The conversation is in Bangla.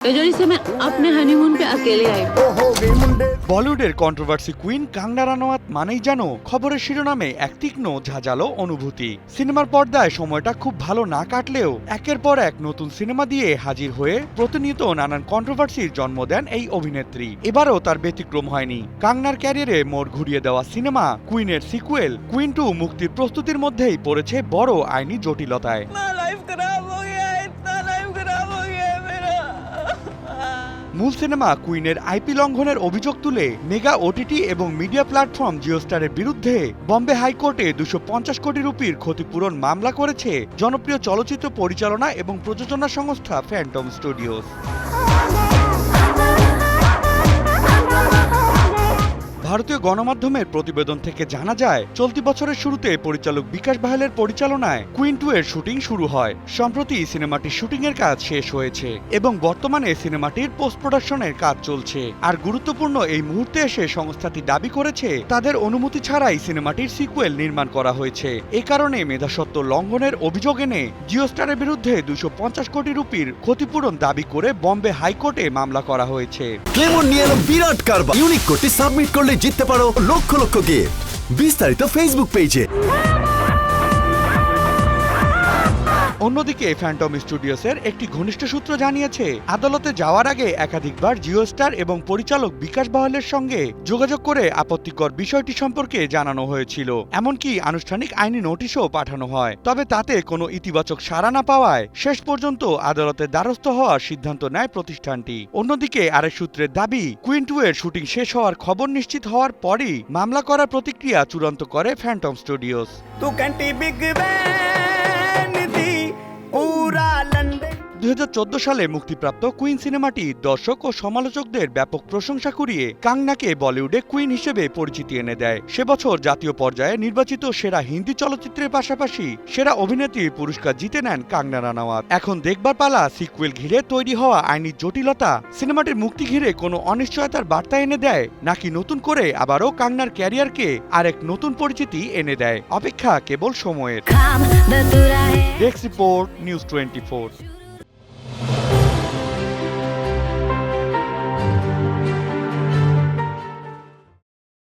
कजोरी से मैं अपने हनीमून पे अकेले आई। বলিউডের কন্ট্রোভার্সি কুইন কাঙ্গনা রানাওয়াত মানেই যেন খবরের শিরোনামে এক তীক্ষ্ণ ঝাঁঝালো অনুভূতি। সিনেমার পর্দায় সময়টা খুব ভালো না কাটলেও একের পর এক নতুন সিনেমা দিয়ে হাজির হয়ে প্রতিনিয়ত নানান কন্ট্রোভার্সির জন্ম দেন এই অভিনেত্রী। এবারও তার ব্যতিক্রম হয়নি। কাঙ্গনার ক্যারিয়ারে মোড় ঘুরিয়ে দেওয়া সিনেমা কুইনের সিকুয়েল কুইন 2 মুক্তির প্রস্তুতির মধ্যেই পড়েছে বড় আইনি জটিলতায়। মূল সিনেমা কুইনের আইপি লঙ্ঘনের অভিযোগ তুলে মেগা ওটিটি এবং মিডিয়া প্ল্যাটফর্ম জিওস্টারের বিরুদ্ধে বম্বে হাইকোর্টে 250 কোটি রুপির ক্ষতিপূরণ মামলা করেছে জনপ্রিয় চলচ্চিত্র পরিচালনা এবং প্রযোজনা সংস্থা ফ্যান্টম স্টুডিওস। ভারতীয় গণমাধ্যমের প্রতিবেদন থেকে জানা যায়, চলতি বছরের শুরুতে পরিচালক বিকাশ বাহালের পরিচালনায় কুইন 2 এর শুটিং শুরু হয়। সম্প্রতি সিনেমাটির শুটিং এর কাজ শেষ হয়েছে এবং বর্তমানে সিনেমাটির পোস্ট প্রোডাকশনের কাজ চলছে। আর গুরুত্বপূর্ণ এই মুহূর্তে এসে সংস্থাটি দাবি করেছে তাদের অনুমতি ছাড়াই সিনেমাটির সিকুয়েল নির্মাণ করা হয়েছে। এ কারণে মেধাস্বত্ব লঙ্ঘনের অভিযোগ এনে জিওস্টারের বিরুদ্ধে 250 কোটি রুপির ক্ষতিপূরণ দাবি করে বম্বে হাইকোর্টে মামলা করা হয়েছে। ক্লেমন নিয়ে এলো বিরাট কারবার। ইউনিক কোডটি সাবমিট করলে জিততে পারো লক্ষ লক্ষ গিফট। বিস্তারিত ফেসবুক পেজে। অন্যদিকে ফ্যান্টম স্টুডিওসের একটি ঘনিষ্ঠ সূত্র জানিয়েছে, আদালতে যাওয়ার আগে একাধিকবার জিওস্টার এবং পরিচালক বিকাশ বাহালের সঙ্গে যোগাযোগ করে আপত্তিকর বিষয়টি সম্পর্কে জানানো হয়েছিল। এমনকি আনুষ্ঠানিক আইনি নোটিশও পাঠানো হয়। তবে তাতে কোনো ইতিবাচক সাড়া না পাওয়ায় শেষ পর্যন্ত আদালতের দ্বারস্থ হওয়ার সিদ্ধান্ত নেয় প্রতিষ্ঠানটি। অন্যদিকে আরেক সূত্রের দাবি, কুইন 2 এর শুটিং শেষ হওয়ার খবর নিশ্চিত হওয়ার পরই মামলা করার প্রতিক্রিয়া চূড়ান্ত করে ফ্যান্টম স্টুডিওস। 2014 সালে মুক্তিপ্রাপ্ত কুইন সিনেমাটি দর্শক ও সমালোচকদের ব্যাপক প্রশংসা কুড়িয়ে কাঙ্গনাকে বলিউডে কুইন হিসেবে পরিচিতি এনে দেয়। সে বছর জাতীয় পর্যায়ে নির্বাচিত সেরা হিন্দি চলচ্চিত্রের পাশাপাশি সেরা অভিনেত্রীর পুরস্কার জিতে নেন কাঙ্গনা রানাওয়াত। এখন দেখবার পালা সিকুয়েল ঘিরে তৈরি হওয়া আইনি জটিলতা সিনেমাটির মুক্তি ঘিরে কোনো অনিশ্চয়তার বার্তা এনে দেয়, নাকি নতুন করে আবারও কাঙ্গনার ক্যারিয়ারকে আরেক নতুন পরিচিতি এনে দেয়। অপেক্ষা কেবল সময়ের। Desk report, news 24।